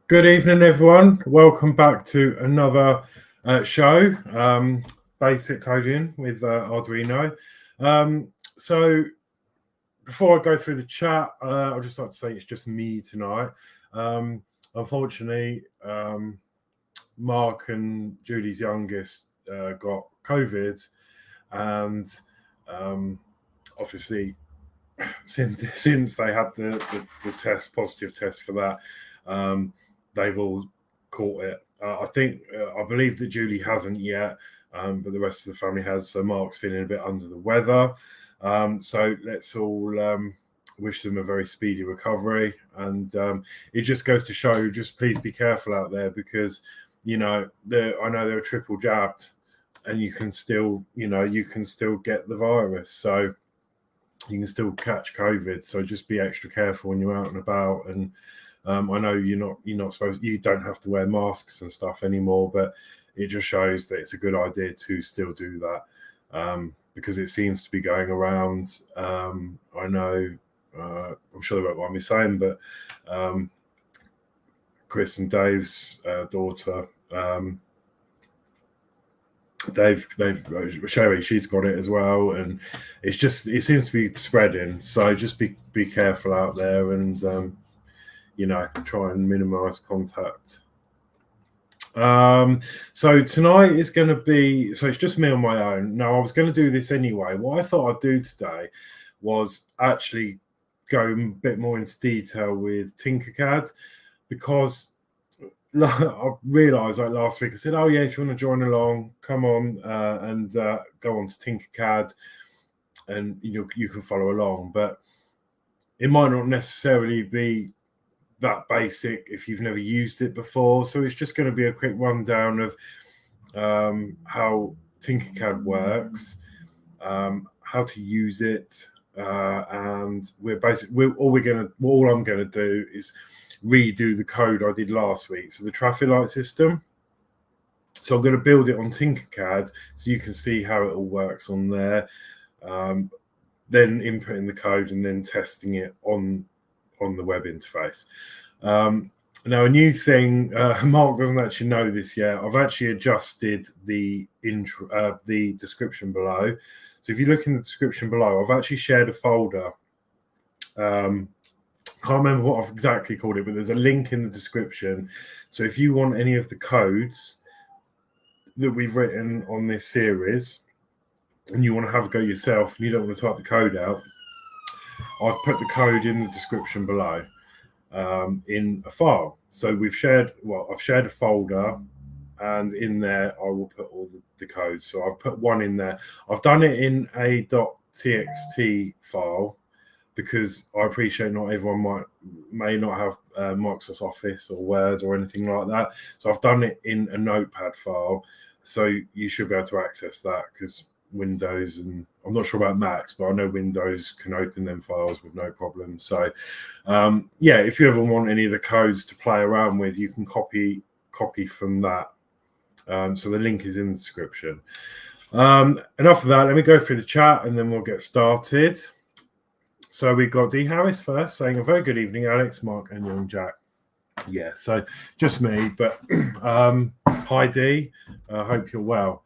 Good evening, everyone. Welcome back to another show, Basic Coding with Arduino. So before I go through the chat, I'd just like to say it's just me tonight. Unfortunately, Mark and Julie's youngest got COVID, and obviously since they had the positive test for that, they've all caught it. I believe that Julie hasn't yet, but the rest of the family has. So Mark's feeling a bit under the weather. So let's all wish them a very speedy recovery. And it just goes to show, just please be careful out there, because I know they're triple jabbed, and you can still get the virus. So you can still catch COVID. So just be extra careful when you're out and about. And I know you don't have to wear masks and stuff anymore, but it just shows that it's a good idea to still do that, because it seems to be going around. I know, I'm sure they won't mind me saying, but Chris and Dave's daughter, Sherry, she's got it as well, and it seems to be spreading. So just be careful out there, and try and minimize contact. So tonight is going to be, so it's just me on my own. Now, I was going to do this anyway. What I thought I'd do today was actually go a bit more into detail with Tinkercad, because I realised last week I said, oh yeah, if you want to join along, come on, and go on to Tinkercad, and you can follow along. But it might not necessarily be that basic if you've never used it before. So it's just going to be a quick rundown of how Tinkercad works, how to use it, and all I'm going to do is redo the code I did last week. So the traffic light system. So I'm going to build it on Tinkercad so you can see how it all works on there. Then inputting the code and then testing it on the web interface. Now, a new thing, Mark doesn't actually know this yet. I've actually adjusted the description below. So if you look in the description below, I've actually shared a folder. Can't remember what I've exactly called it, but there's a link in the description. So if you want any of the codes that we've written on this series and you want to have a go yourself and you don't want to type the code out, I've put the code in the description below in a file. So I've shared a folder, and in there I will put all the codes. So I've put one in there. I've done it in a .txt file because I appreciate not everyone may not have Microsoft Office or Word or anything like that. So I've done it in a Notepad file. So you should be able to access that, because Windows, and I'm not sure about Macs, but I know Windows can open them files with no problem. So if you ever want any of the codes to play around with, you can copy from that. So the link is in the description. Enough of that, let me go through the chat and then we'll get started. So we've got D Harris first saying, a very good evening, Alex, Mark and young Jack. Yeah, so just me, but hi D, hope you're well.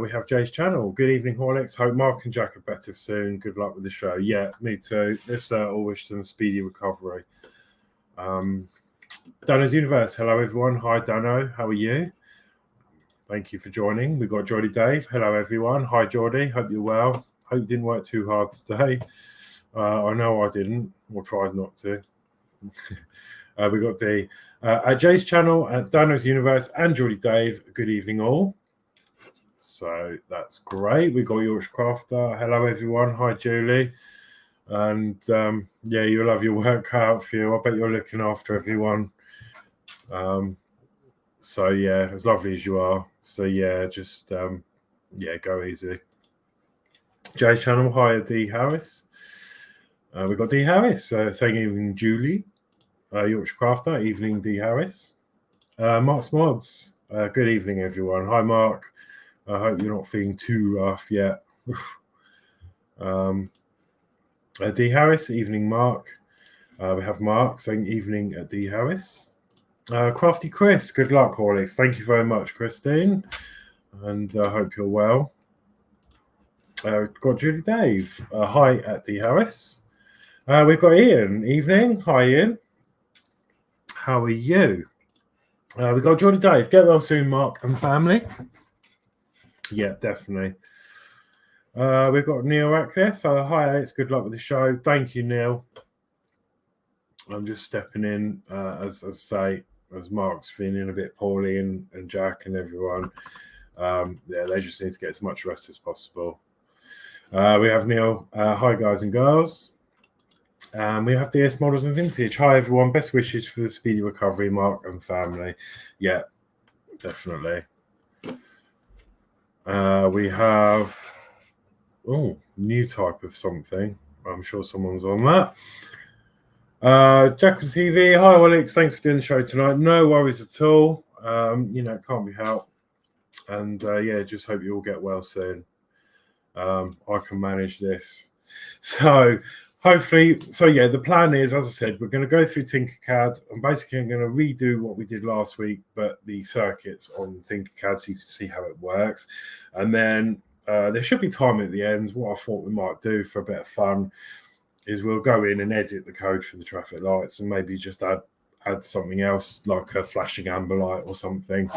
We have Jay's channel. Good evening, Horlixs. Hope Mark and Jack are better soon. Good luck with the show. Yeah, me too. Let's all wish them a speedy recovery. Dano's Universe. Hello, everyone. Hi, Dano. How are you? Thank you for joining. We've got Geordie Dave. Hello, everyone. Hi, Geordie. Hope you're well. Hope you didn't work too hard today. I know I didn't, or tried not to. We got the at Jay's channel, at Dano's Universe, and Geordie Dave. Good evening, all. So that's great. We've got Yorkshire Crafter. Hello, everyone. Hi, Julie. And you'll have your work cut out for you. I bet you're looking after everyone. So yeah, as lovely as you are. So yeah, just go easy. Jay's channel. Hi, D Harris. We've got D Harris saying evening, Julie. Yorkshire Crafter. Evening, D Harris. Mark's Modz. Good evening, everyone. Hi, Mark. I hope you're not feeling too rough yet. D Harris, evening, Mark. We have Mark saying evening at D Harris. Crafty Chris, good luck, Horlixs. Thank you very much, Christine, and I hope you're well. Got Julie Dave. Hi at D Harris. We've got Ian. Evening. Hi, Ian. How are you? We've got Julie Dave. Get well soon, Mark and family. Yeah, definitely. We've got Neil Ratcliffe. Hi, Alex. Good luck with the show. Thank you, Neil. I'm just stepping in, as I say, as Mark's feeling a bit poorly and Jack and everyone. Yeah, they just need to get as much rest as possible. We have Neil. Hi, guys and girls. We have DS Models and Vintage. Hi, everyone. Best wishes for the speedy recovery, Mark and family. Yeah, definitely. We have new type of something. I'm sure someone's on that. Jacklttv. Hi, Alex. Thanks for doing the show tonight. No worries at all. It can't be helped. And yeah, just hope you all get well soon. I can manage this. So hopefully, yeah, the plan is, as I said, we're going to go through Tinkercad. I'm basically going to redo what we did last week, but the circuits on Tinkercad so you can see how it works. And then there should be time at the end. What I thought we might do for a bit of fun is we'll go in and edit the code for the traffic lights and maybe just add something else like a flashing amber light or something,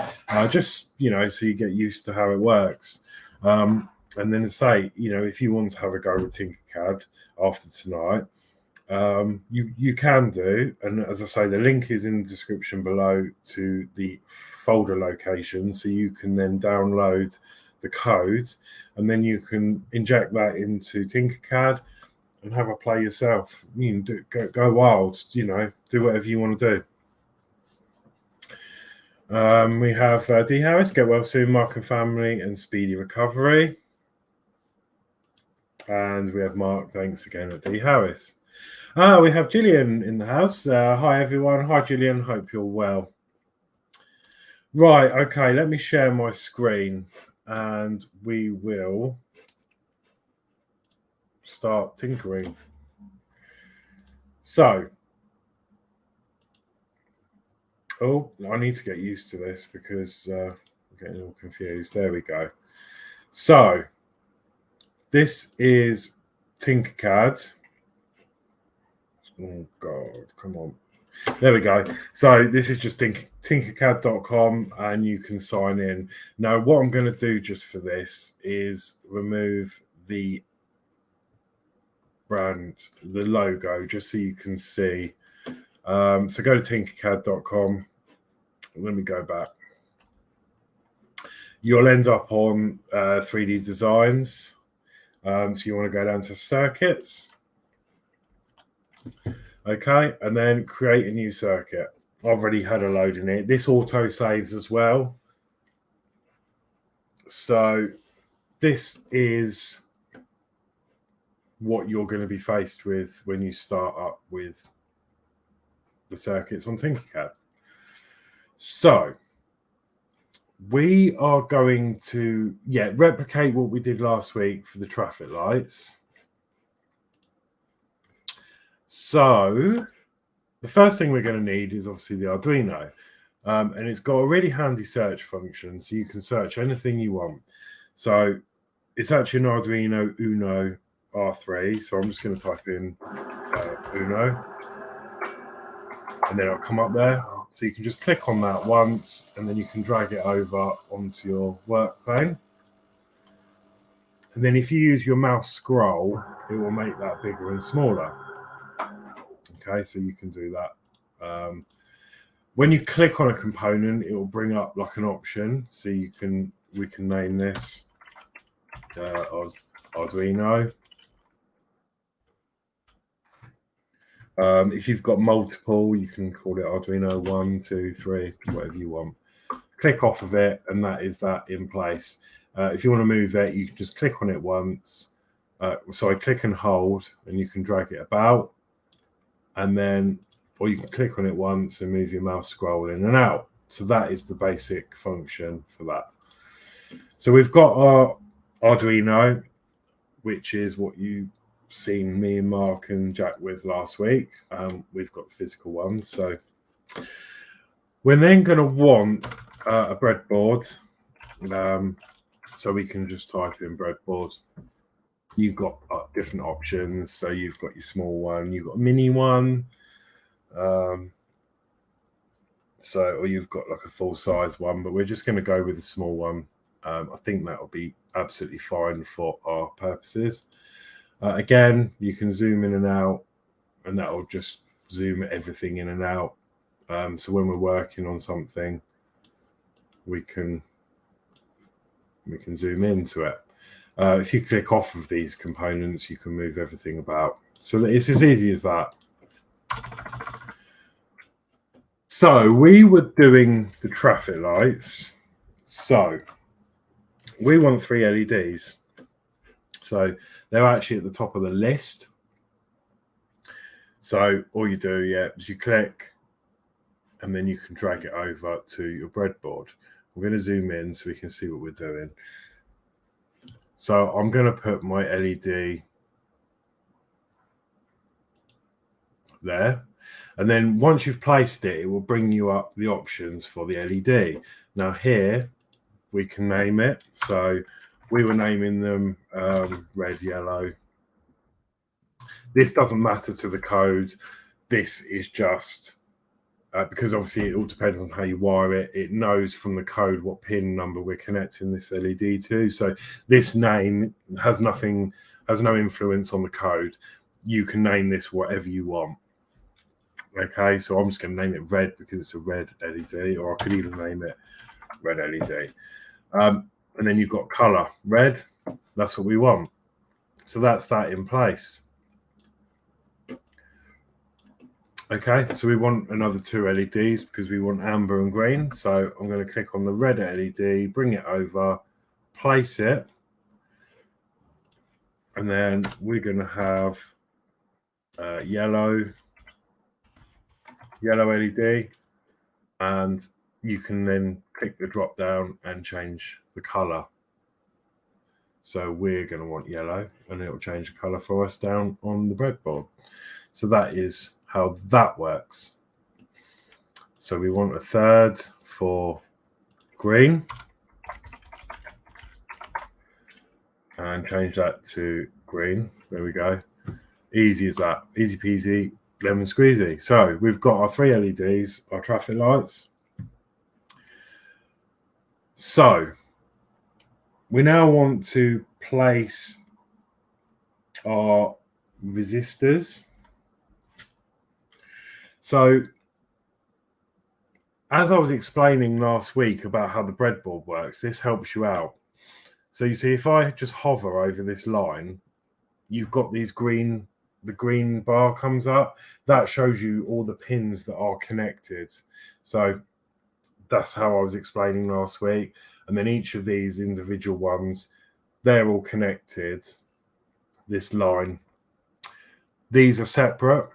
just, so you get used to how it works. And then to say, if you want to have a go with Tinkercad after tonight, you can do. And as I say, the link is in the description below to the folder location, so you can then download the code and then you can inject that into Tinkercad and have a play yourself. You can go wild, do whatever you want to do. We have D Harris, get well soon, Mark and family, and speedy recovery. And we have Mark, thanks again at D Harris. We have Gillian in the house. Hi, everyone. Hi, Gillian. Hope you're well. Right, okay, let me share my screen and we will start tinkering. So, I need to get used to this because I'm getting all confused. There we go. So, this is Tinkercad. Oh, God, come on. There we go. So this is just tinkercad.com and you can sign in. Now, what I'm going to do just for this is remove the brand, the logo, just so you can see. So go to tinkercad.com. Let me go back. You'll end up on 3D designs. So you want to go down to circuits. Okay, and then create a new circuit. I've already had a load in it. This auto saves as well. So this is what you're going to be faced with when you start up with the circuits on Tinkercad. So we are going to, replicate what we did last week for the traffic lights. So the first thing we're going to need is obviously the Arduino. And it's got a really handy search function, so you can search anything you want. So it's actually an Arduino Uno R3. So I'm just going to type in Uno. And then it'll come up there. So you can just click on that once, and then you can drag it over onto your work plane. And then if you use your mouse scroll, it will make that bigger and smaller. Okay, so you can do that. When you click on a component, it will bring up like an option. So we can name this Arduino. If you've got multiple, you can call it Arduino 1, 2, 3, whatever you want. Click off of it, and that is that in place. If you want to move it, you can just click on it once. Click and hold, and you can drag it about. And then, or you can click on it once and move your mouse scroll in and out. So that is the basic function for that. So we've got our Arduino, which is what you seen me and Mark and Jack with last week. We've got physical ones. So We're then going to want a breadboard. So we can just type in breadboard. You've got different options. So you've got your small one, you've got a mini one. Or you've got like a full size one, but we're just going to go with the small one. I think that will be absolutely fine for our purposes. Again, you can zoom in and out, and that will just zoom everything in and out. So when we're working on something, we can zoom into it. If you click off of these components, you can move everything about. So it's as easy as that. So we were doing the traffic lights. So we want 3 LEDs. So they're actually at the top of the list. So all you do, is you click, and then you can drag it over to your breadboard. We're going to zoom in so we can see what we're doing. So I'm going to put my LED there. And then once you've placed it, it will bring you up the options for the LED. Now here, we can name it. So we were naming them red, yellow. This doesn't matter to the code. This is just because obviously it all depends on how you wire it. It knows from the code what pin number we're connecting this LED to. So this name has no influence on the code. You can name this whatever you want. Okay, so I'm just going to name it red because it's a red LED, or I could even name it red LED. And then you've got color red. That's what we want. So that's that in place. Okay, so we want another 2 LEDs because we want amber and green. So I'm going to click on the red LED, bring it over, place it, and then we're going to have yellow LED, and you can then click the drop down and change the color. So we're going to want yellow, and it will change the color for us down on the breadboard. So that is how that works. So we want a third for green, and change that to green. There we go. Easy as that. Easy peasy, lemon squeezy. So we've got our 3 LEDs, our traffic lights. So we now want to place our resistors. So as I was explaining last week about how the breadboard works, this helps you out. So you see, if I just hover over this line, you've got these green, the green bar comes up. That shows you all the pins that are connected. So that's how I was explaining last week. And then each of these individual ones, they're all connected, this line. These are separate.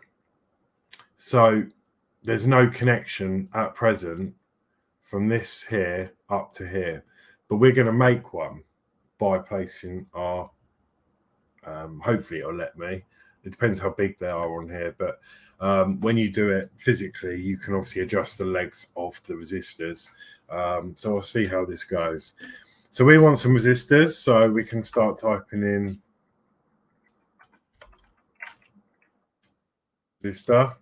So there's no connection at present from this here up to here. But we're going to make one by placing our, hopefully it'll let me. It depends how big they are on here. But when you do it physically, you can obviously adjust the legs of the resistors. So I'll see how this goes. So we want some resistors. So we can start typing in resistor.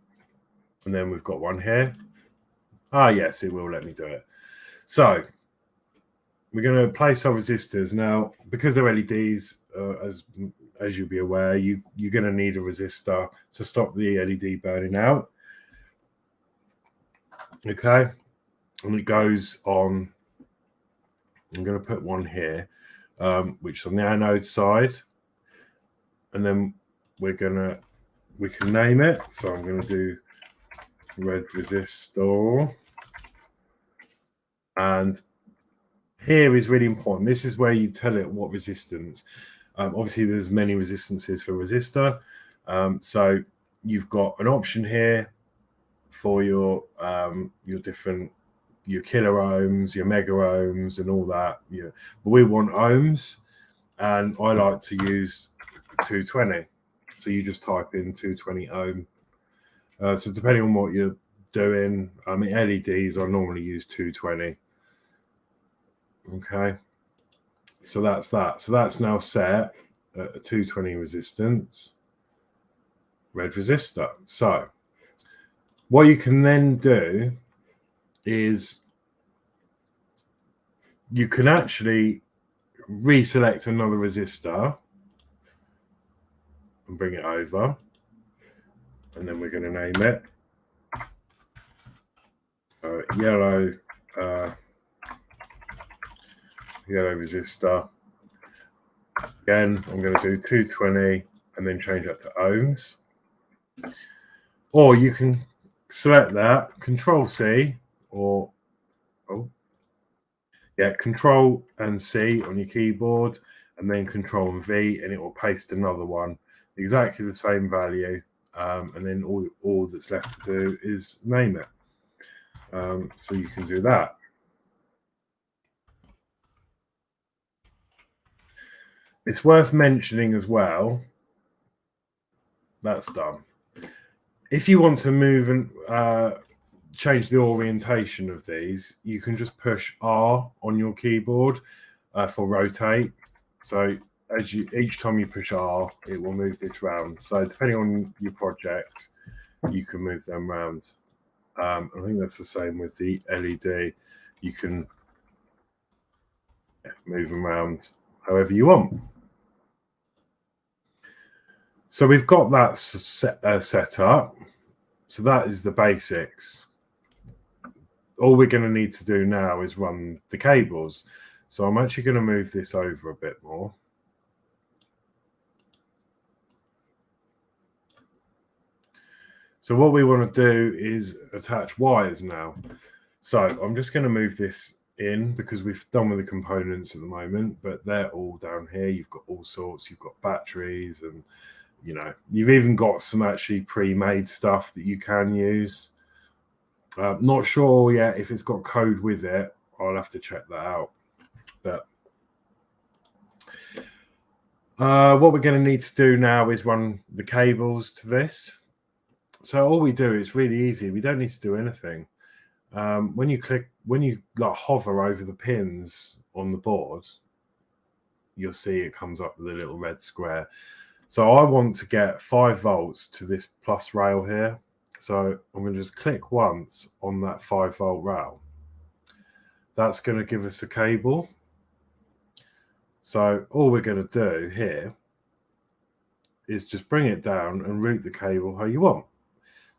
And then we've got one here. Yes, it will let me do it. So we're going to place our resistors. Now, because they're LEDs, as you'll be aware, you're going to need a resistor to stop the LED burning out. Okay. And it goes on, I'm going to put one here, which is on the anode side. And then we can name it. So I'm going to do red resistor. And here is really important. This is where you tell it what resistance. Obviously, there's many resistances for resistor. So you've got an option here for your different, your kilo ohms, your mega ohms, and all that. Yeah, but we want ohms, and I like to use 220. So you just type in 220 ohm. So depending on what your doing, I mean, LEDs, I normally use 220. Okay, so that's that. So that's now set at a 220 resistance, red resistor. So what you can then do is you can actually reselect another resistor and bring it over, and then we're going to name it yellow resistor. Again, I'm going to do 220 and then change that to ohms. Or you can select that, Control C, or Control and C on your keyboard, and then Control and V, and it will paste another one, exactly the same value, and then all that's left to do is name it. So you can do that. It's worth mentioning as well, that's done. If you want to move and change the orientation of these, you can just push R on your keyboard for rotate. So as each time you push R, it will move this round. So depending on your project, you can move them round. I think that's the same with the LED. You can move them around however you want. So we've got that set up. So that is the basics. All we're going to need to do now is run the cables. So I'm actually going to move this over a bit more. So what we want to do is attach wires now. So I'm just going to move this in because we've done with the components at the moment, but they're all down here. You've got all sorts. You've got batteries, and you know, you've even got some actually pre-made stuff that you can use. Not sure yet if it's got code with it. I'll have to check that out. But what we're going to need to do now is run the cables to this. So all we do is really easy. We don't need to do anything. When you like hover over the pins on the board, you'll see it comes up with a little red square. So I want to get 5 volts to this plus rail here. So I'm going to just click once on that 5 volt rail. That's going to give us a cable. So all we're going to do here is just bring it down and route the cable how you want.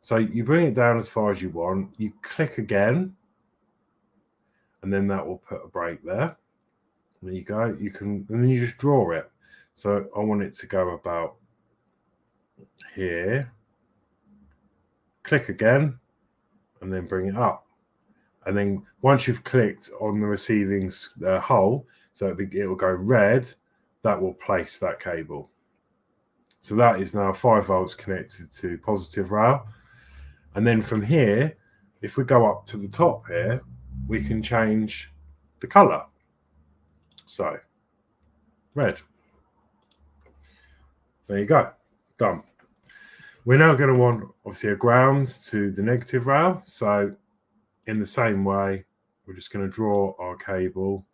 So you bring it down as far as you want, you click again, and then that will put a break there. There you go. You can, and then you just draw it. So I want it to go about here. Click again, and then bring it up. And then once you've clicked on the receiving hole, so it will go red, that will place that cable. So that is now 5 volts connected to positive rail. And then from here, if we go up to the top here, we can change the color. So red. There you go. Done. We're now going to want, obviously, a ground to the negative rail. So in the same way, we're just going to draw our cable.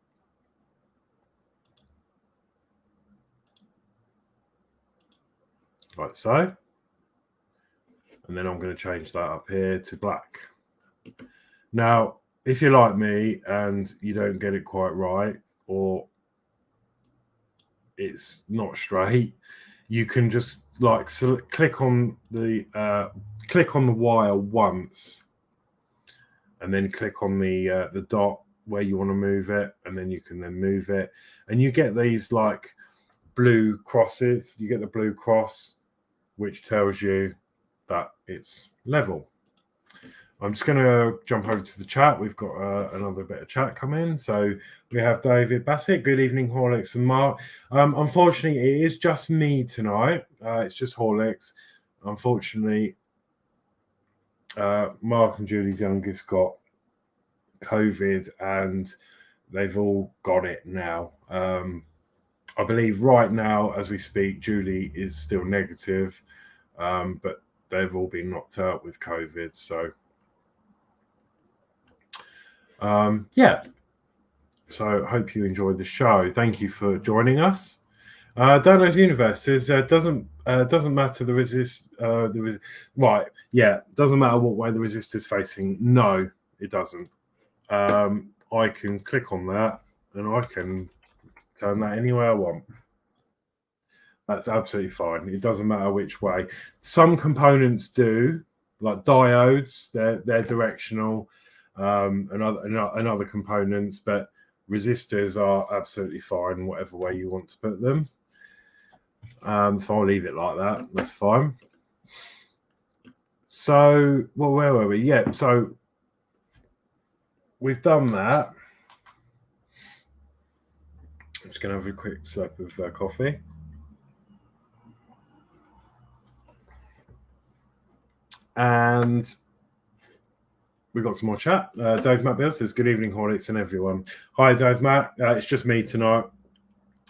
Like so. And then I'm going to change that up here to black. Now, if you're like me and you don't get it quite right, or it's not straight, you can just like click on the wire once, and then click on the dot where you want to move it, and then you can then move it, and you get these like blue crosses. You get the blue cross, which tells you that it's level. I'm just going to jump over to the chat. We've got another bit of chat come in. So we have David Bassett. Good evening, Horlixs and Mark. Unfortunately, it is just me tonight. It's just Horlixs. Unfortunately, Mark and Julie's youngest got COVID, and they've all got it now. I believe right now, as we speak, Julie is still negative, but they've all been knocked out with COVID. So Yeah. So I hope you enjoyed the show. Thank you for joining us. Download Universe says doesn't matter right. Yeah, doesn't matter what way the resistor's facing. No, it doesn't. I can click on that and I can turn that any way I want. That's absolutely fine. It doesn't matter which way. Some components do, like diodes, they're directional, and other components, but resistors are absolutely fine whatever way you want to put them. So I'll leave it like that. That's fine. So, well, where were we? Yeah, so we've done that. I'm just going to have a quick sip of coffee. And we've got some more chat. Dave Matt Bill says, good evening, Horlixs and everyone. Hi, Dave Matt. It's just me tonight.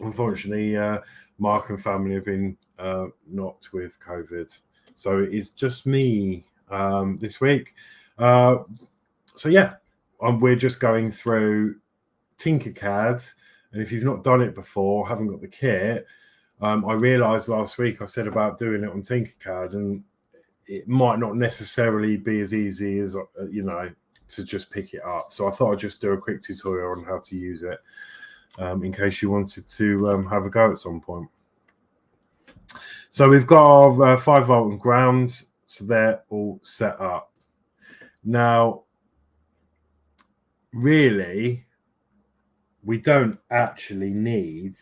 Unfortunately, Mark and family have been knocked with COVID. So it is just me this week. So yeah, we're just going through Tinkercad. And if you've not done it before, haven't got the kit, I realised last week I said about doing it on Tinkercad, and it might not necessarily be as easy as, to just pick it up. So I thought I'd just do a quick tutorial on how to use it in case you wanted to have a go at some point. So we've got our 5-volt and grounds, so they're all set up. Now, really, we don't actually need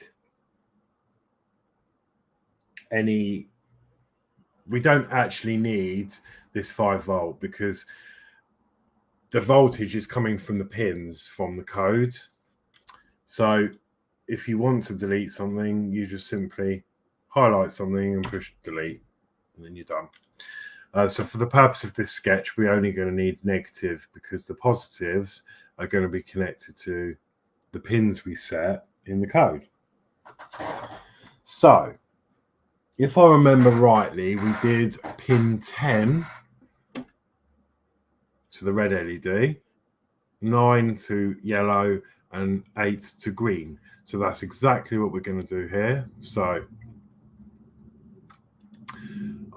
this 5-volt because the voltage is coming from the pins from the code. So if you want to delete something, you just simply highlight something and push delete, and then you're done. So for the purpose of this sketch, we're only going to need negative because the positives are going to be connected to the pins we set in the code. So if I remember rightly, we did pin 10 to the red LED, 9 to yellow, and 8 to green. So that's exactly what we're going to do here. So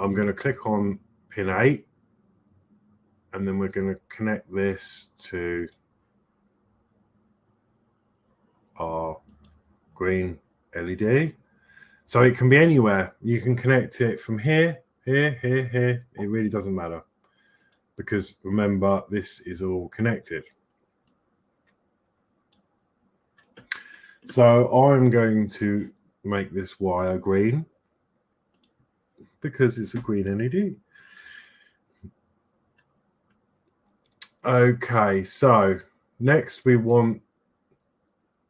I'm going to click on pin 8, and then we're going to connect this to our green LED. So it can be anywhere. You can connect it from here, here, here, here. It really doesn't matter because remember, this is all connected. So I'm going to make this wire green because it's a green LED. Okay, so next we want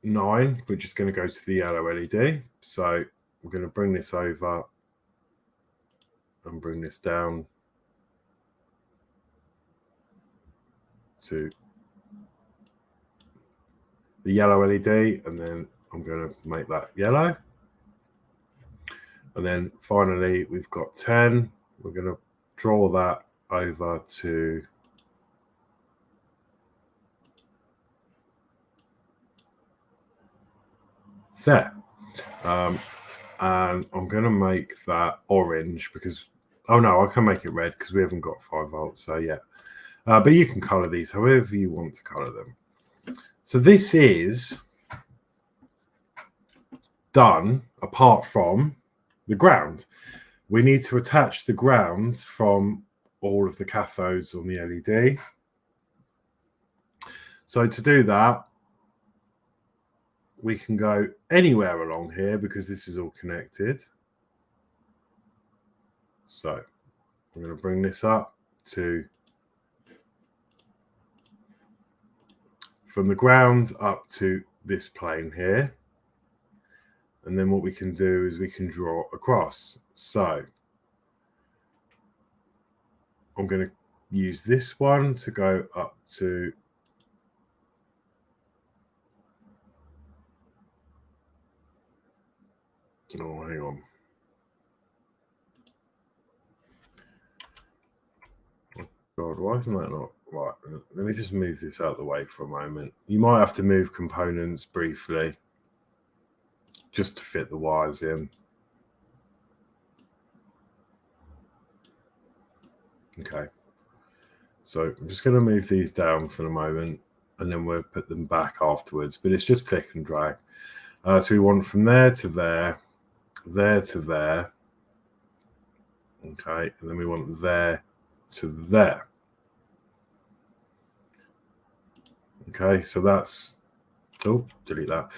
9, which is going to go to the yellow LED. So we're going to bring this over and bring this down to the yellow LED, and then I'm going to make that yellow. And then finally, we've got 10. We're going to draw that over to there. And I'm going to make that orange because, oh no, I can make it red because we haven't got 5 volts. So yeah, but you can color these however you want to color them. So this is done apart from the ground. We need to attach the ground from all of the cathodes on the LED. So to do that, we can go anywhere along here because this is all connected. So I'm going to bring this up to from the ground up to this plane here. And then what we can do is we can draw across. So I'm going to use this one to go up to hang on. God, why isn't that not right? Let me just move this out of the way for a moment. You might have to move components briefly just to fit the wires in. Okay. So I'm just going to move these down for the moment, and then we'll put them back afterwards. But it's just click and drag. So we want from there to there, there to there. Okay, and then we want there to there. Okay, so that's, oh, delete that.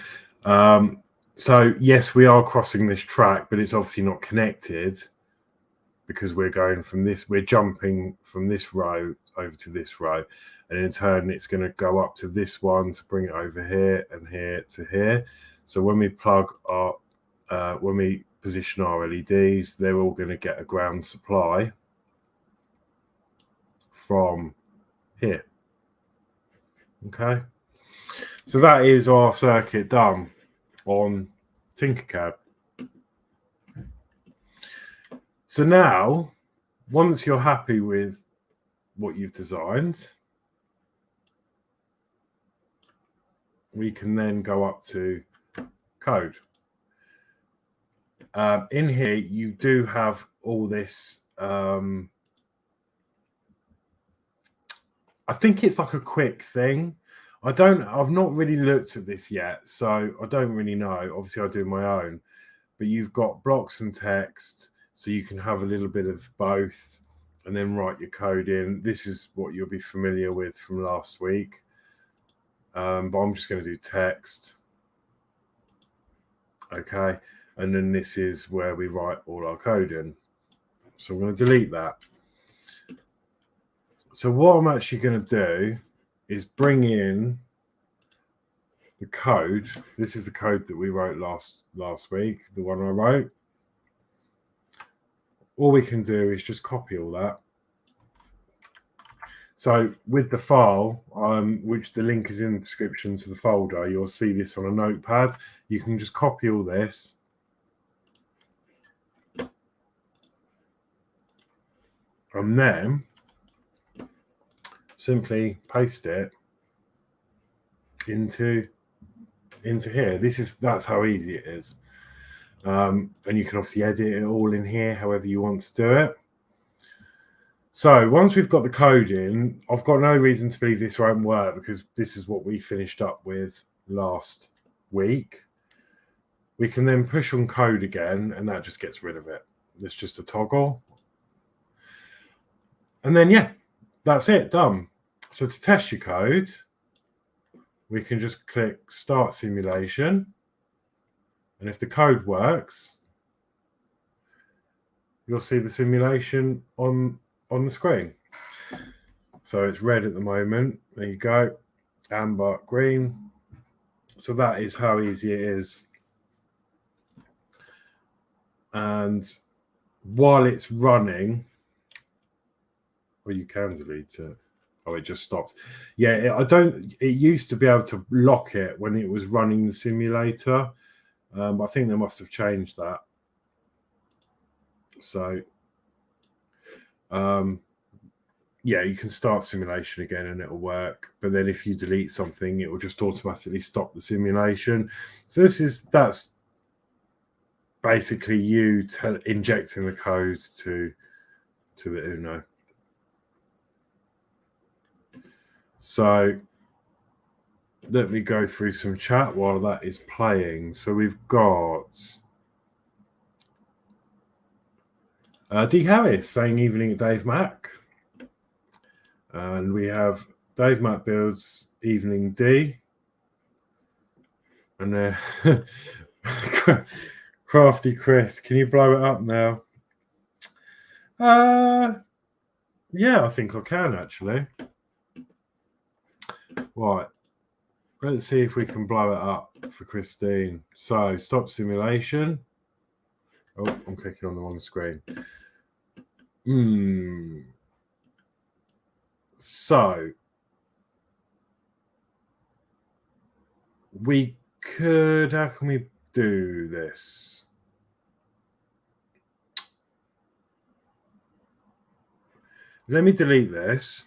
So yes, we are crossing this track, but it's obviously not connected because we're going from this, we're jumping from this row over to this row, and in turn it's going to go up to this one to bring it over here and here to here. So when we plug our, when we position our LEDs, they're all going to get a ground supply from here. Okay, so that is our circuit done on Tinkercad. So now, once you're happy with what you've designed, we can then go up to code. In here, you do have all this. I think it's like a quick thing. I've not really looked at this yet, so I don't really know. Obviously, I do my own, but you've got blocks and text, so you can have a little bit of both and then write your code in. This is what you'll be familiar with from last week. But I'm just going to do text. Okay. And then this is where we write all our code in. So I'm going to delete that. So what I'm actually going to do is bring in the code. This is the code that we wrote last week, the one I wrote. All we can do is just copy all that. So with the file, which the link is in the description to the folder, you'll see this on a notepad. You can just copy all this. And then simply paste it into here. That's how easy it is. And you can obviously edit it all in here however you want to do it. So once we've got the code in, I've got no reason to believe this won't work because this is what we finished up with last week. We can then push on code again, and that just gets rid of it. It's just a toggle. And then, yeah, that's it, done. So to test your code, we can just click Start Simulation. And if the code works, you'll see the simulation on the screen. So it's red at the moment. There you go. Amber, green. So that is how easy it is. And while it's running, or you can delete it. Oh, it just stopped. Yeah, it used to be able to lock it when it was running the simulator. I think they must have changed that. So, yeah, you can start simulation again and it'll work. But then if you delete something, it will just automatically stop the simulation. So that's basically you injecting the code to the Uno. So let me go through some chat while that is playing. So we've got D. Harris saying evening at Dave Mac. And we have Dave Mac builds evening D. And Crafty Chris, can you blow it up now? Yeah, I think I can actually. Right. Let's see if we can blow it up for Christine. So stop simulation. Oh, I'm clicking on the wrong screen. So we could, how can we do this? Let me delete this.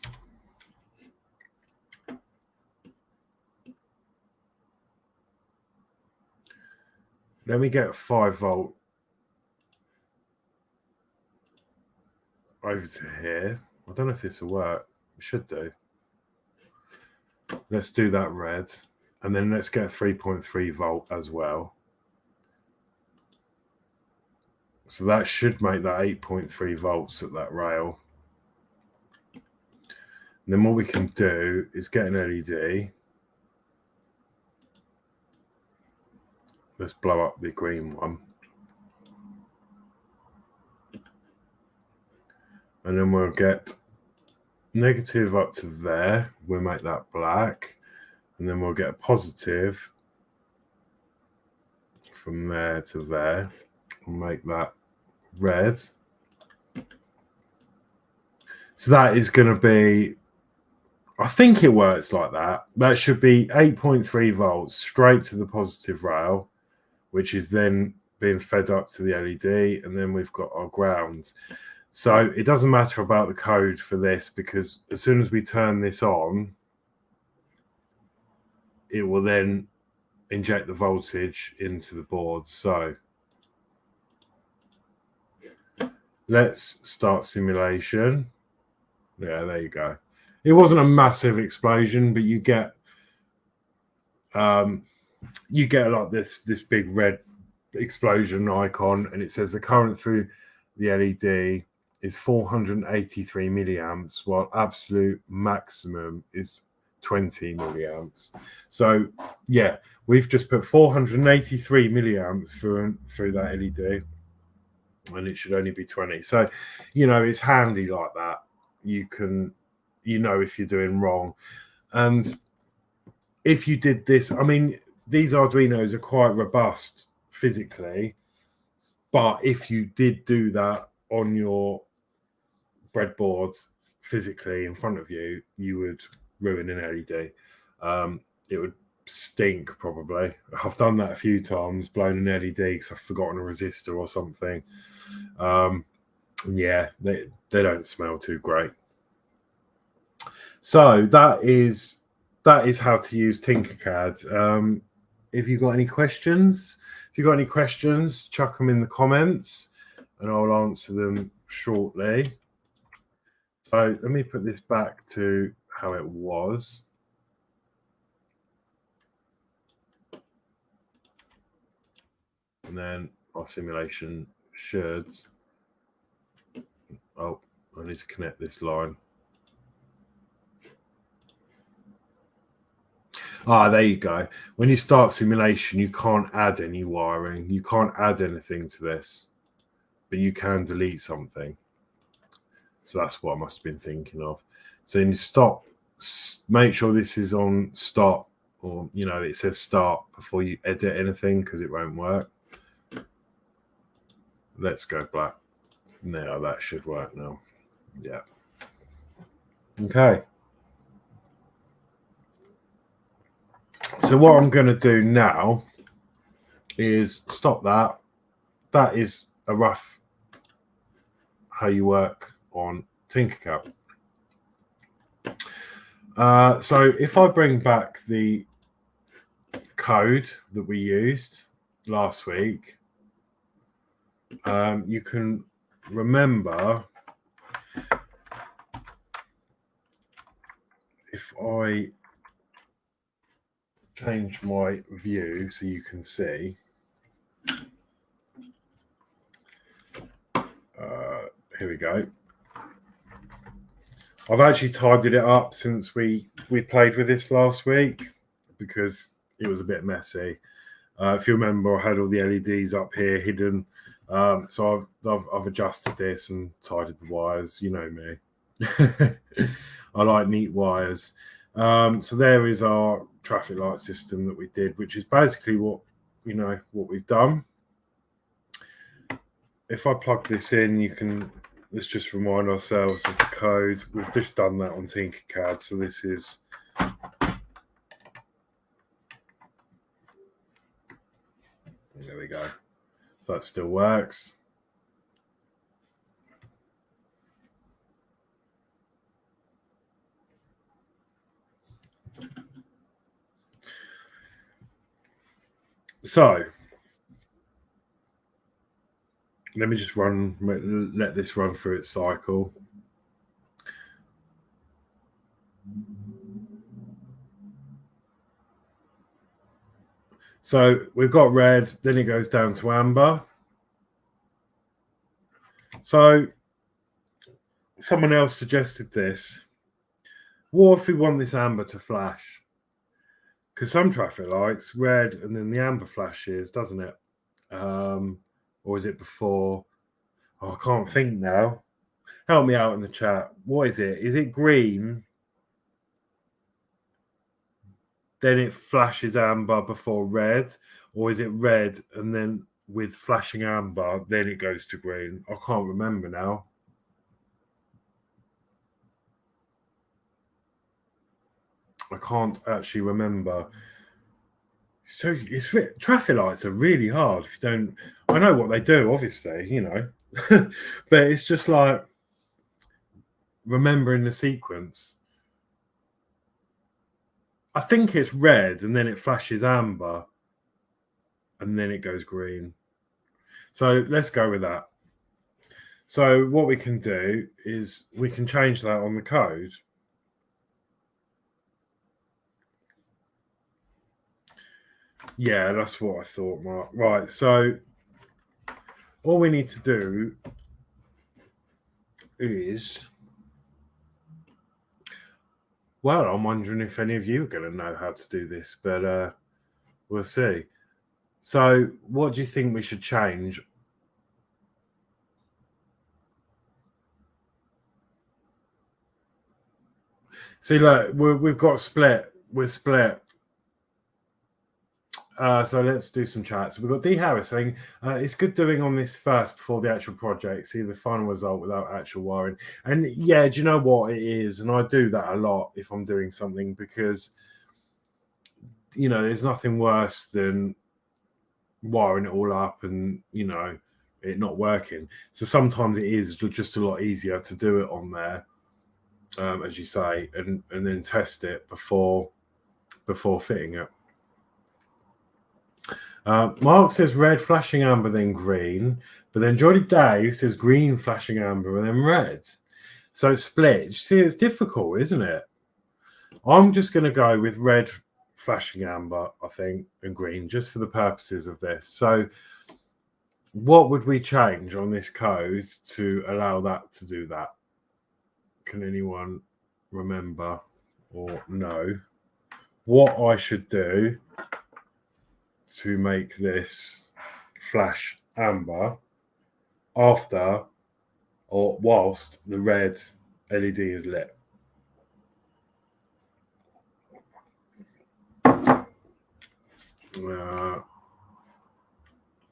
Let me get 5 volt over to here. I don't know if this will work. It should do. Let's do that red. And then let's get 3.3 volt as well. So that should make that 8.3 volts at that rail. And then what we can do is get an LED. Let's blow up the green one. And then we'll get negative up to there. We'll make that black. And then we'll get a positive from there to there. We'll make that red. So that is going to be, I think it works like that. That should be 8.3 volts straight to the positive rail, which is then being fed up to the LED. And then we've got our ground. So it doesn't matter about the code for this, because as soon as we turn this on, it will then inject the voltage into the board. So let's start simulation. Yeah, there you go. It wasn't a massive explosion, but you get like this big red explosion icon, and it says the current through the LED is 483 milliamps, while absolute maximum is 20 milliamps. So yeah, we've just put 483 milliamps through that LED, and it should only be 20. So, you know, it's handy like that. You can, you know, if you're doing wrong. And if you did this, I mean, these Arduinos are quite robust physically, but if you did do that on your breadboard physically in front of you, you would ruin an LED. It would stink probably. I've done that a few times, blown an LED because I've forgotten a resistor or something. Yeah, they don't smell too great. So that is how to use Tinkercad. If you've got any questions, chuck them in the comments and I'll answer them shortly. So let me put this back to how it was. And then our simulation should, oh, I need to connect this line. Ah, there you go. When you start simulation, you can't add any wiring. You can't add anything to this, but you can delete something. So that's what I must have been thinking of. So in stop, make sure this is on stop, or, you know, it says start before you edit anything, because it won't work. Let's go black. Now that should work now. Yeah. Okay. So what I'm going to do now is stop that. That is a rough how you work on Tinkercad. So if I bring back the code that we used last week, you can remember, if I change my view so you can see, here we go. I've actually tidied it up since we played with this last week, because it was a bit messy. If you remember, I had all the LEDs up here hidden. So I've adjusted this and tidied the wires. You know me. I like neat wires. So there is our traffic light system that we did, which is basically what we've done. If I plug this in, let's just remind ourselves of the code. We've just done that on Tinkercad. So this is, there we go. So that still works. So let me just let this run through its cycle. So we've got red, then it goes down to amber. So someone else suggested this. What if we want this amber to flash? Because some traffic lights, red and then the amber flashes, doesn't it? Or is it before? Oh, I can't think now. Help me out in the chat. What is it? Is it green? Then it flashes amber before red? Or is it red and then with flashing amber, then it goes to green? I can't remember now. I can't actually remember. So traffic lights are really hard if you don't. I know what they do, obviously, you know, but it's just like remembering the sequence. I think it's red and then it flashes amber and then it goes green. So let's go with that. So what we can do is we can change that on the code. Yeah, that's what I thought, Mark. Right, so all we need to do is, well, I'm wondering if any of you are going to know how to do this, but we'll see. So what do you think we should change? See, look, we've got split. We're split. So let's do some chats. We've got D Harris saying it's good doing on this first before the actual project, see the final result without actual wiring. And yeah, do you know what it is? And I do that a lot if I'm doing something, because you know there's nothing worse than wiring it all up and you know it not working. So sometimes it is just a lot easier to do it on there, as you say, and then test it before fitting it. Mark says red flashing amber, then green. But then Jordy Dave says green flashing amber and then red. So it's split. See, it's difficult, isn't it? I'm just going to go with red flashing amber, I think, and green, just for the purposes of this. So what would we change on this code to allow that to do that? Can anyone remember or know what I should do to make this flash amber after or whilst the red LED is lit?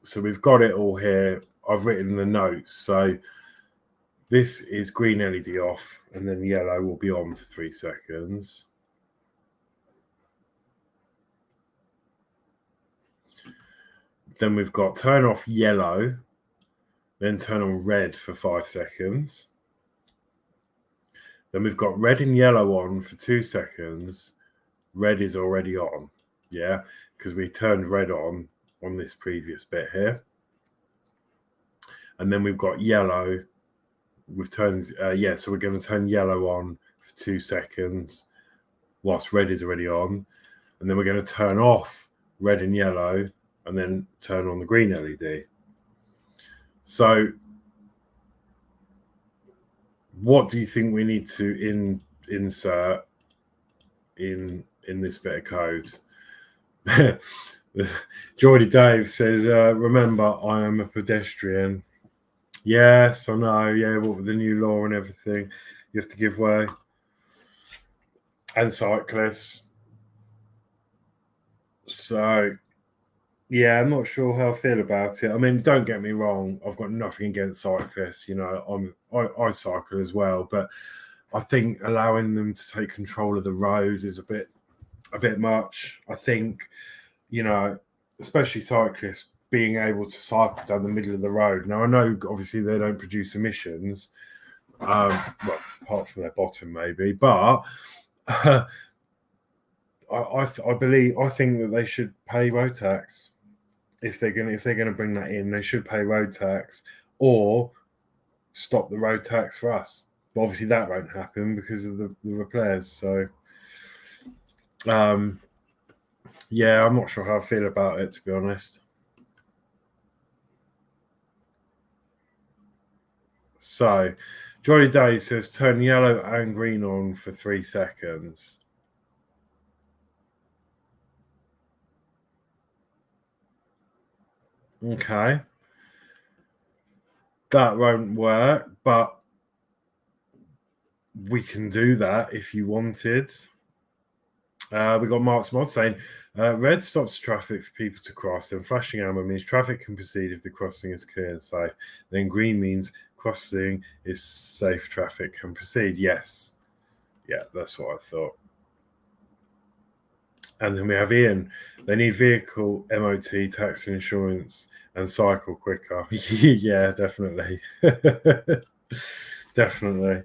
So we've got it all here. I've written the notes. So this is green LED off, and then yellow will be on for 3 seconds. Then we've got turn off yellow, then turn on red for 5 seconds. Then we've got red and yellow on for 2 seconds. Red is already on, yeah, because we turned red on this previous bit here. And then we've got yellow. We've turned, so we're going to turn yellow on for 2 seconds whilst red is already on. And then we're going to turn off red and yellow and then turn on the green LED. So what do you think we need to insert in this bit of code? Jordy Dave says, remember, I am a pedestrian. Yes, I know. Yeah, what with the new law and everything, you have to give way. And cyclists. So, yeah, I'm not sure how I feel about it. I mean, don't get me wrong. I've got nothing against cyclists. You know, I cycle as well, but I think allowing them to take control of the road is a bit much. I think, you know, especially cyclists being able to cycle down the middle of the road. Now, I know obviously they don't produce emissions, well, apart from their bottom maybe, but I think that they should pay road tax. if they're gonna bring that in, they should pay road tax or stop the road tax for us. But obviously that won't happen because of the repairs. So yeah, I'm not sure how I feel about it, to be honest. So Jolly Day says turn yellow and green on for 3 seconds. Okay. That won't work, but we can do that if you wanted. We got Modz saying red stops traffic for people to cross, then flashing amber means traffic can proceed if the crossing is clear and safe. Then green means crossing is safe, traffic can proceed. Yes. Yeah, that's what I thought. And then we have Ian. They need vehicle MOT, tax insurance, and cycle quicker. Yeah, definitely. Definitely.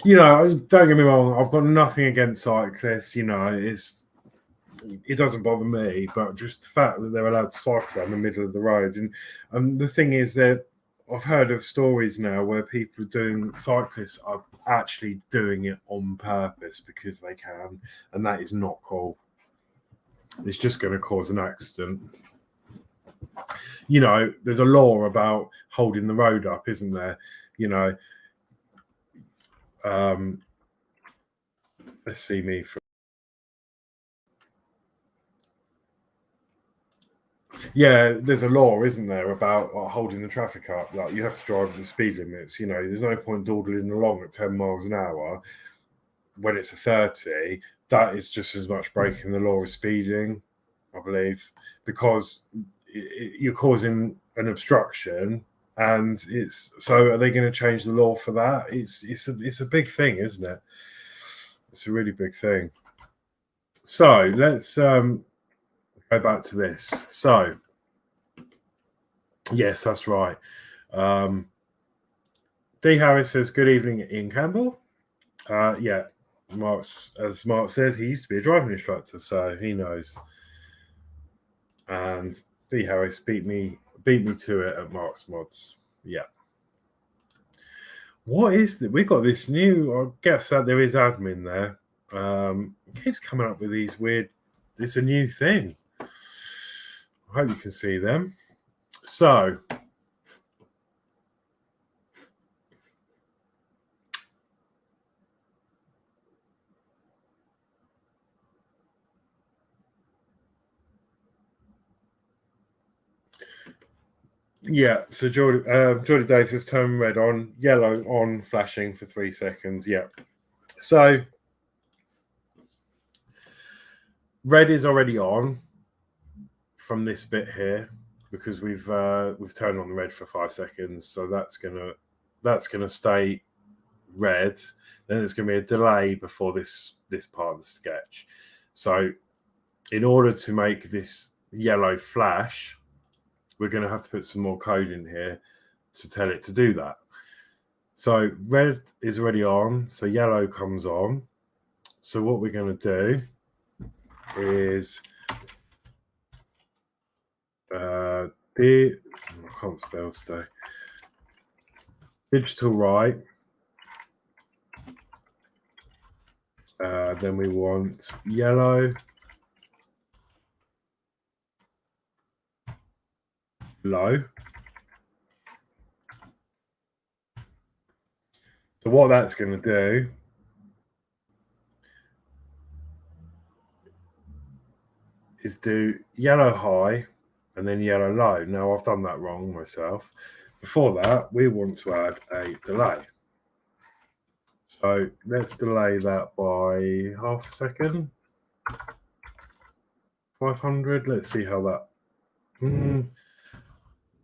You know, don't get me wrong, I've got nothing against cyclists. You know, it doesn't bother me, but just the fact that they're allowed to cycle down the middle of the road. And the thing is that I've heard of stories now where people cyclists are actually doing it on purpose because they can, and that is not cool. It's just going to cause an accident. You know, there's a law about holding the road up, isn't there? You know, let's see me for. Yeah, there's a law, isn't there, about holding the traffic up. Like you have to drive at the speed limits. You know, there's no point dawdling along at 10 miles an hour when it's a 30. That is just as much breaking the law as speeding, I believe, because you're causing an obstruction. And are they going to change the law for that? It's a big thing, isn't it? It's a really big thing. So let's go back to this. So yes, that's right. D Harris says, good evening, Ian Campbell. Yeah, as Mark says, he used to be a driving instructor, so he knows. And D Harris beat me to it at Mark's Modz. Yeah. What is that? We've got this new, I guess that there is admin there. It keeps coming up with these weird, it's a new thing. I hope you can see them. So yeah, so Jordy Dave says turn red on, yellow on, flashing for 3 seconds. Yeah. So red is already on from this bit here because we've turned on red for 5 seconds. So that's gonna stay red. Then there's gonna be a delay before this part of the sketch. So in order to make this yellow flash, we're going to have to put some more code in here to tell it to do that. So red is already on, so yellow comes on. So what we're going to do is I can't spell today. Digital right. Then we want yellow, low. So what that's going to do is do yellow high and then yellow low. Now I've done that wrong myself. Before that, we want to add a delay. So let's delay that by half a second. 500. Let's see how that.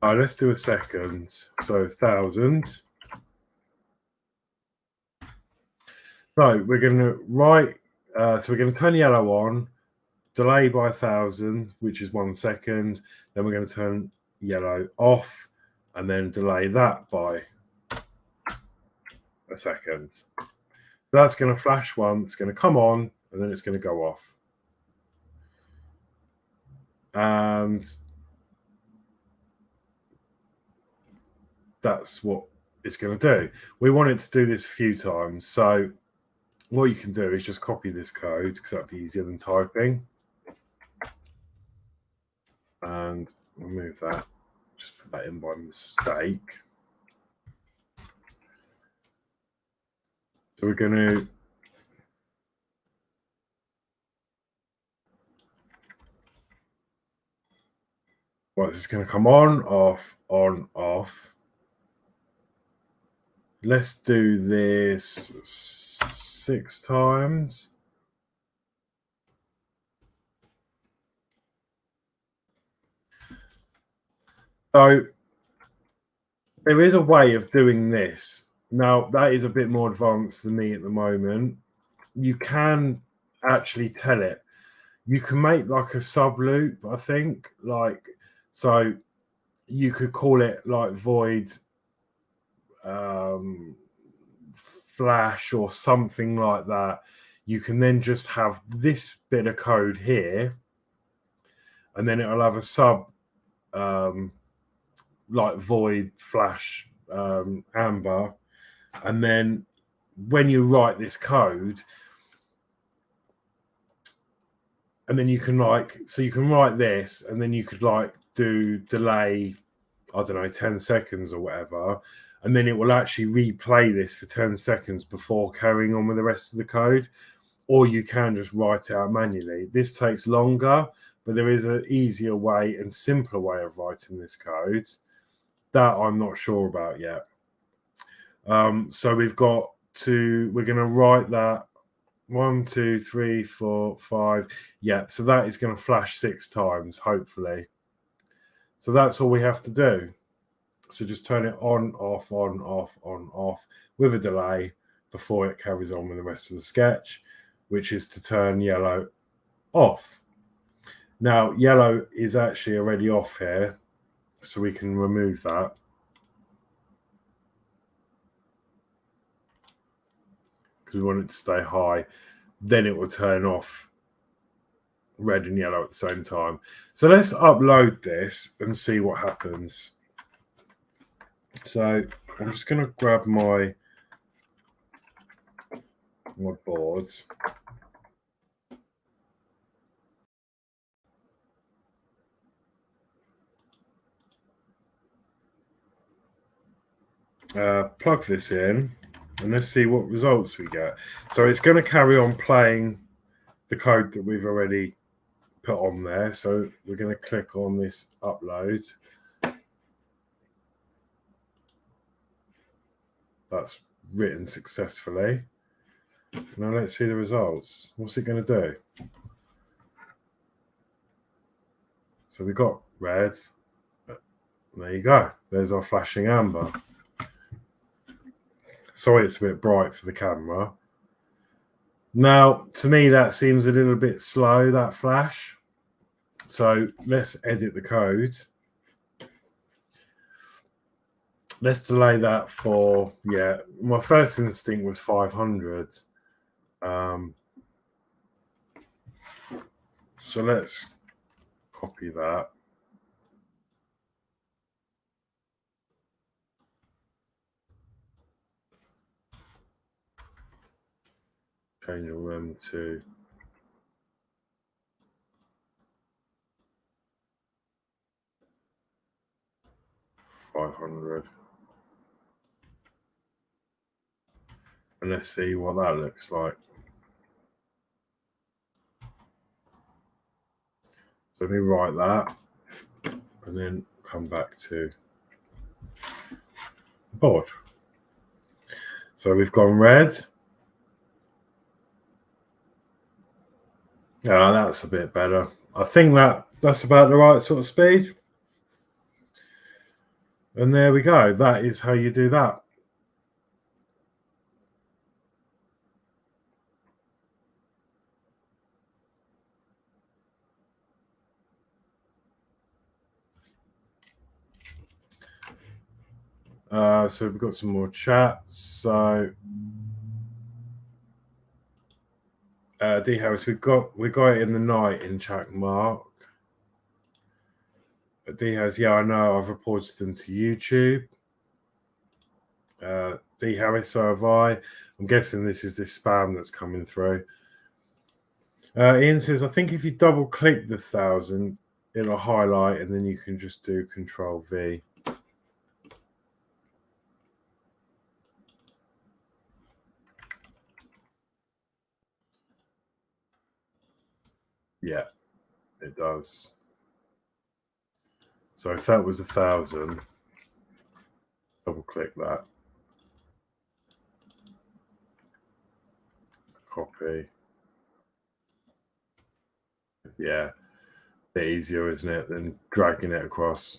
Let's do a second. So 1,000. So we're going to so we're going to turn yellow on, delay by 1,000, which is 1 second. Then we're going to turn yellow off and then delay that by a second. That's going to flash once, going to come on, and then it's going to go off. And that's what it's going to do. We want it to do this a few times. So what you can do is just copy this code, because that'd be easier than typing. And remove that. Just put that in by mistake. So we're going to this is going to come on, off, on, off. Let's do this 6 times. So there is a way of doing this. Now, that is a bit more advanced than me at the moment. You can actually tell it. You can make like a sub loop, I think. Like, so you could call it like void flash or something like that. You can then just have this bit of code here, and then it'll have a sub like void flash amber, and then when you write this code, and then you can you can write this, and then you could like do delay, I don't know, 10 seconds or whatever, and then it will actually replay this for 10 seconds before carrying on with the rest of the code. Or you can just write it out manually. This takes longer, but there is an easier way and simpler way of writing this code that I'm not sure about yet. So we're going to write that 1, 2, 3, 4, 5. Yeah, so that is going to flash 6 times, hopefully. So that's all we have to do. So just turn it on, off, on, off, on, off with a delay before it carries on with the rest of the sketch, which is to turn yellow off. Now, yellow is actually already off here, so we can remove that. Because we want it to stay high. Then it will turn off red and yellow at the same time. So let's upload this and see what happens. So I'm just going to grab my boards. Plug this in, and let's see what results we get. So it's going to carry on playing the code that we've already put on there. So we're going to click on this upload. That's written successfully. Now let's see the results. What's it going to do? So we got red. There you go. There's our flashing amber. Sorry, it's a bit bright for the camera. Now, to me, that seems a little bit slow, that flash. So let's edit the code. Let's delay that for, my first instinct was 500. So let's copy that. Change them to 500. And let's see what that looks like. So let me write that and then come back to the board. So we've gone red. Yeah, that's a bit better. I think that's about the right sort of speed. And there we go. That is how you do that. So we've got some more chats. So D Harris, we got it in the night in chat, Mark. D Harris, yeah, I know. I've reported them to YouTube. D Harris, so have I. I'm guessing this is this spam that's coming through. Ian says, I think if you double click the 1000, it'll highlight and then you can just do Control V. Yeah, it does. So if that was 1000, double click that. Copy. Yeah, a bit easier, isn't it, than dragging it across.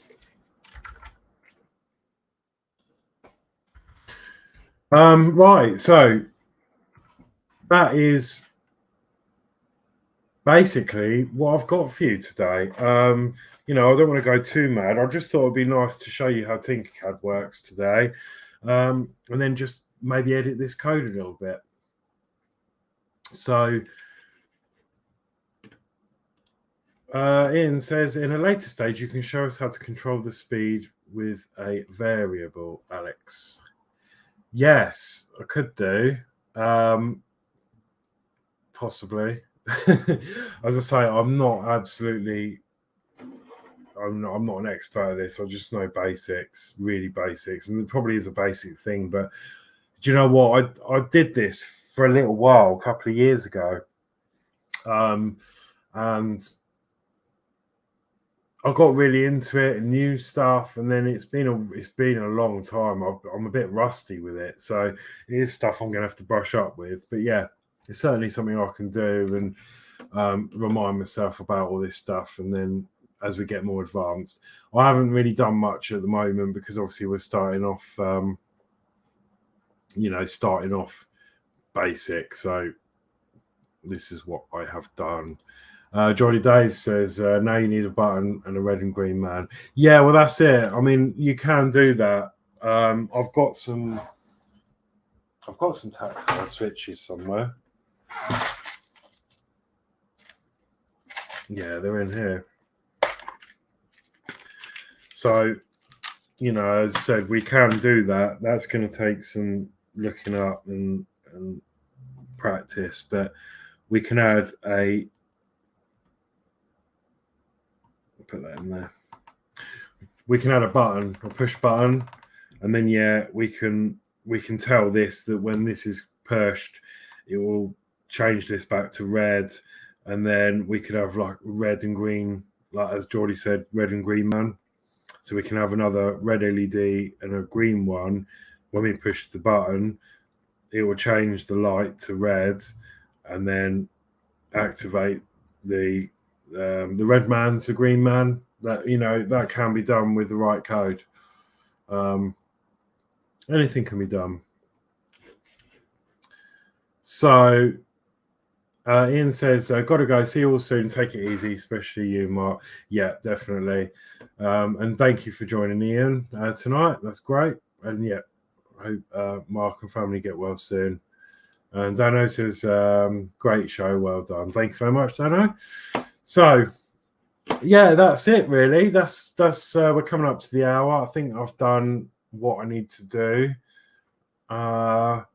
Right, so that is basically what I've got for you today. You know, I don't want to go too mad. I just thought it'd be nice to show you how Tinkercad works today, and then just maybe edit this code a little bit. So Ian says, in a later stage, you can show us how to control the speed with a variable, Alex. Yes, I could do. Possibly. As I say, I'm not an expert at this. I just know basics, really basics, and it probably is a basic thing. But do you know what? I did this for a little while, a couple of years ago, and I got really into it and new stuff, and then it's been a long time. I'm a bit rusty with it, so it is stuff I'm going to have to brush up with. But yeah, it's certainly something I can do and remind myself about all this stuff. And then as we get more advanced, I haven't really done much at the moment because obviously we're starting off, starting off basic. So this is what I have done. Johnny Dave says, now you need a button and a red and green man. Yeah, well, that's it. I mean, you can do that. I've got some tactile switches somewhere. Yeah, they're in here. So, you know, as I said, we can do that. That's going to take some looking up and practice, but we can add a, put that in there. We can add a button, a push button, and then yeah, we can tell this that when this is pushed, it will change this back to red, and then we could have like red and green, like as Geordie said, red and green man. So we can have another red LED and a green one. When we push the button, it will change the light to red, and then activate the red man to green man. That, you know, that can be done with the right code. Anything can be done. So Ian says, gotta go, see you all soon, take it easy, especially you, Mark. Yeah, definitely. And thank you for joining Ian tonight. That's great. And yeah, I hope Mark and family get well soon. And Dano says, great show, well done. Thank you very much, Dano. So yeah, that's it really. That's we're coming up to the hour. I think I've done what I need to do. So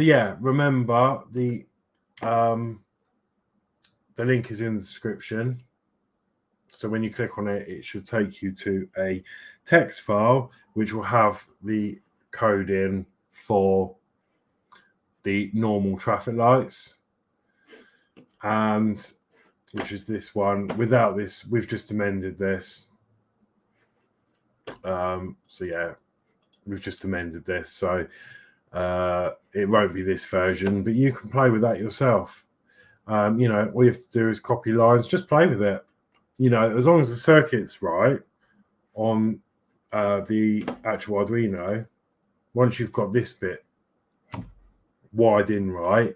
yeah, remember the link is in the description. So when you click on it, it should take you to a text file which will have the code in for the normal traffic lights, and which is this one. Without this, we've just amended this. So yeah, we've just amended this. So it won't be this version, but you can play with that yourself. You know, all you have to do is copy lines, just play with it. You know, as long as the circuit's right on the actual Arduino, once you've got this bit wired in right,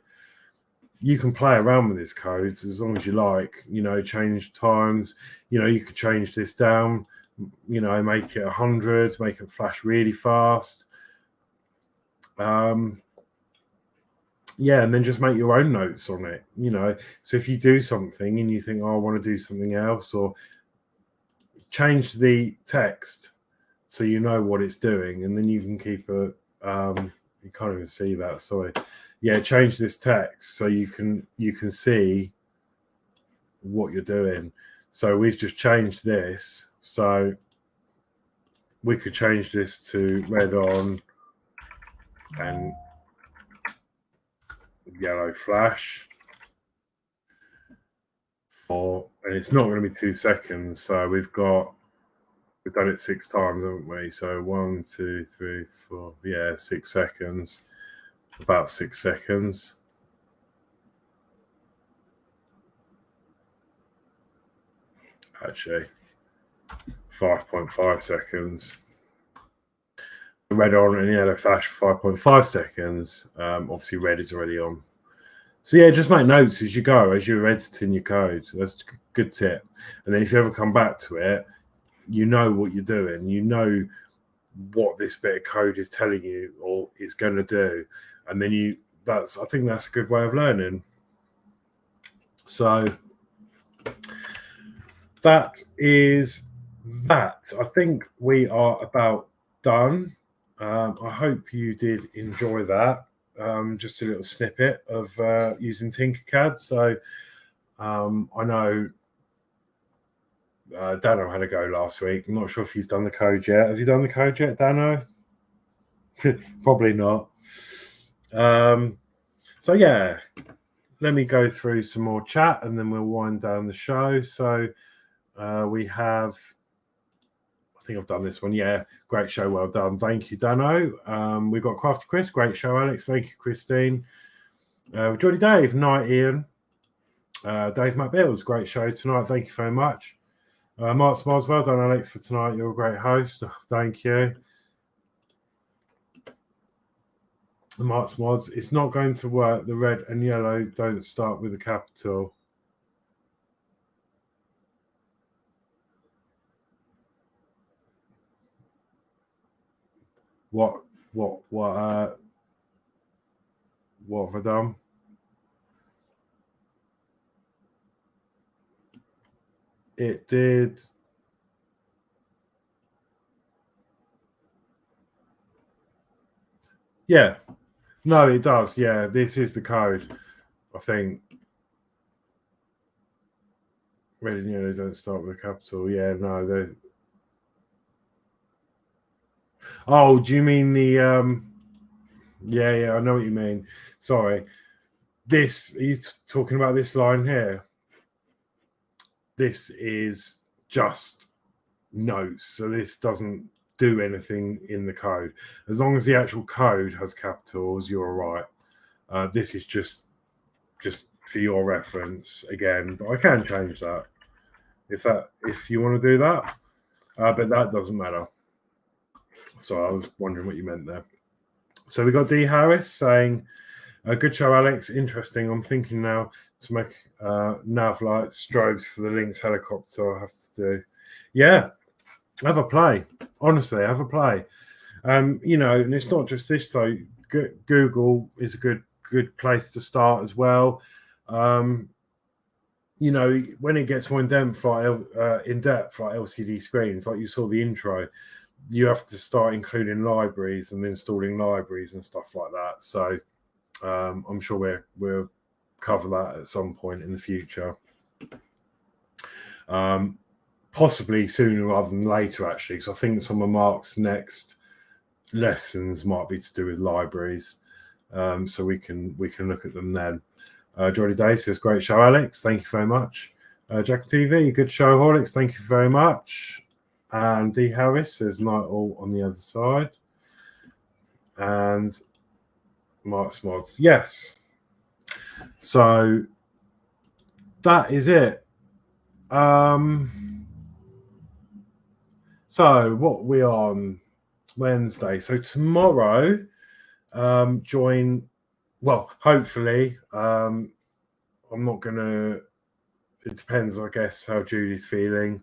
you can play around with this code as long as you like. You know, change times. You know, you could change this down. You know, make it 100, make it flash really fast. Yeah, and then just make your own notes on it. You know, so if you do something and you think, oh, I want to do something else, or change the text so you know what it's doing, and then you can keep a you can't even see that, sorry. Yeah, change this text so you can see what you're doing. So we've just changed this, so we could change this to red on and yellow flash and it's not going to be 2 seconds. So we've done it 6 times, haven't we? So 1, 2, 3, 4, yeah, 6 seconds, about 6 seconds. Actually, 5.5 seconds. Red on and yellow flash for 5.5 seconds. Obviously, red is already on. So yeah, just make notes as you go, as you're editing your code. That's a good tip. And then if you ever come back to it, you know what you're doing. You know what this bit of code is telling you or is going to do. And then I think that's a good way of learning. So that is that. I think we are about done. I hope you did enjoy that. Just a little snippet of using Tinkercad. So I know Dano had a go last week. I'm not sure if he's done the code yet. Have you done the code yet, Dano? Probably not. So yeah, let me go through some more chat and then we'll wind down the show. So we have, I think I've done this one. Yeah, great show. Well done. Thank you, Dano. We've got Crafty Chris. Great show, Alex. Thank you, Christine. Johnny Dave. Night, Ian. Dave McBills. Great show tonight. Thank you very much. Modz, well done, Alex, for tonight. You're a great host. Thank you. Modz, it's not going to work. The red and yellow don't start with a capital. What have I done? It did. Yeah. No, it does. Yeah, this is the code, I think. Red and yellow don't start with a capital. Yeah, no, they. Oh, do you mean the yeah, I know what you mean. Sorry. Are you talking about this line here? This is just notes. So this doesn't do anything in the code. As long as the actual code has capitals, you're all right. This is just for your reference again, but I can change that if you want to do that. But that doesn't matter. So I was wondering what you meant there. So we got D Harris saying, good show, Alex. Interesting. I'm thinking now to make nav light strobes for the Lynx helicopter. I have to do. Yeah, have a play. Honestly, have a play. And it's not just this. So Google is a good place to start as well. When it gets more in depth, like LCD screens, like you saw the intro, you have to start including libraries and installing libraries and stuff like that. So I'm sure we'll cover that at some point in the future. Possibly sooner rather than later, actually, because I think some of Mark's next lessons might be to do with libraries. So we can look at them then. Jordy Day says, great show, Alex. Thank you very much. Jacklttv, good show, Horlixs. Thank you very much. And D Harris says, night all on the other side. And Modz, yes. So that is it. So what we on Wednesday? So tomorrow, hopefully, I'm not gonna. It depends, I guess, how Judy's feeling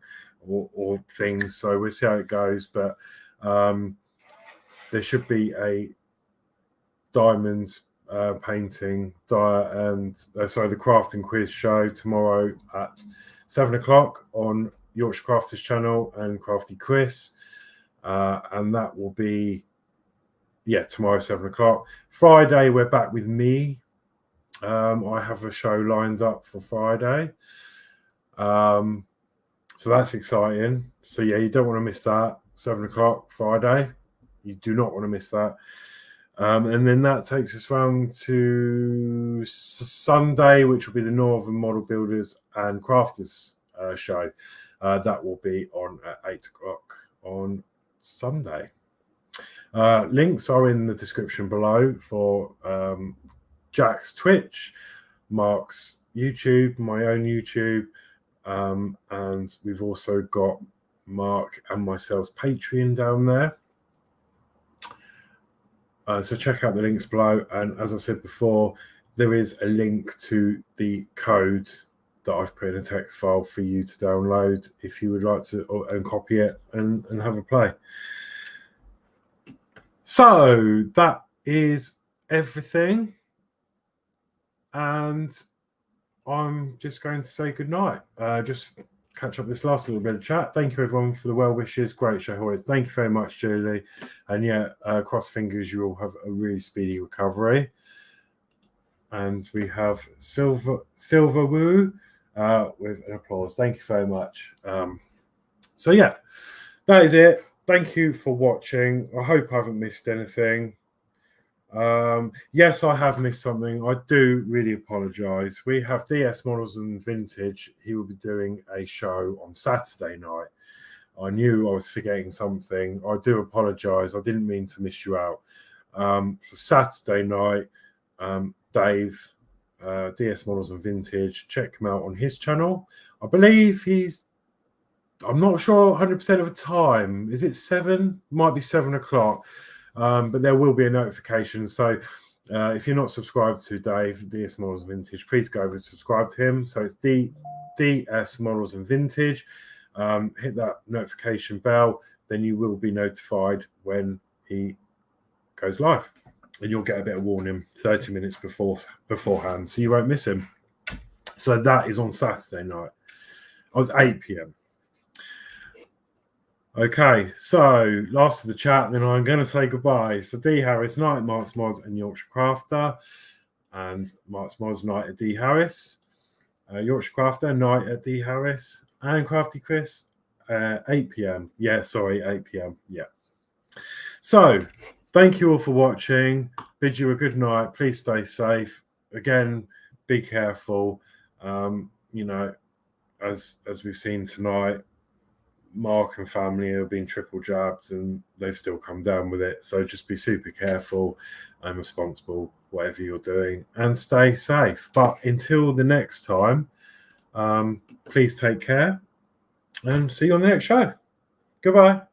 or things. So we'll see how it goes. But there should be a diamonds painting and the crafting quiz show tomorrow at 7 o'clock on Yorkshire Crafters Channel and Crafty Chris. and that will be, yeah, tomorrow 7 o'clock. Friday we're back with me. I have a show lined up for Friday, so that's exciting. So yeah, you don't want to miss that. 7 o'clock Friday, you do not want to miss that. And then that takes us round to Sunday, which will be the Northern Model Builders and Crafters show. That will be on at 8 o'clock on Sunday. Links are in the description below for Jack's Twitch, Mark's YouTube, my own YouTube, and we've also got Mark and myself's Patreon down there. So check out the links below, and as I said before, there is a link to the code that I've put in a text file for you to download if you would like to, and copy it and have a play. So that is everything, and I'm just going to say goodnight. Just catch up this last little bit of chat. Thank you everyone for the well wishes. Great show, always. Thank you very much, Julie. And yeah, cross fingers you all have a really speedy recovery. And we have Silver Woo with an applause. Thank you very much. So yeah, that is it. Thank you for watching. I hope I haven't missed anything. Yes, I have missed something. I do really apologize. We have DS Models and Vintage. He will be doing a show on Saturday night. I knew I was forgetting something. I do apologize. I didn't mean to miss you out. So Saturday night, Dave, DS Models and Vintage, check him out on his channel. I believe I'm not sure 100% of the time. Is it 7? Might be 7 o'clock. But there will be a notification. So if you're not subscribed to Dave, DS Models and Vintage, please go over and subscribe to him. So it's DS Models and Vintage. Hit that notification bell, then you will be notified when he goes live. And you'll get a bit of warning 30 minutes beforehand, so you won't miss him. So that is on Saturday night. Oh, it's 8 p.m. Okay, so last of the chat, then I'm going to say goodbye. So D Harris, night at Mark's Modz and Yorkshire Crafter, and Mark's Modz, night at D Harris. Yorkshire Crafter, night at D Harris, and Crafty Chris, 8 p.m. Yeah, sorry, 8 p.m. Yeah. So thank you all for watching. Bid you a good night. Please stay safe. Again, be careful. You know, as we've seen tonight, Mark and family have been triple jabbed and they've still come down with it. So just be super careful and responsible, whatever you're doing, and stay safe. But until the next time, please take care and see you on the next show. Goodbye.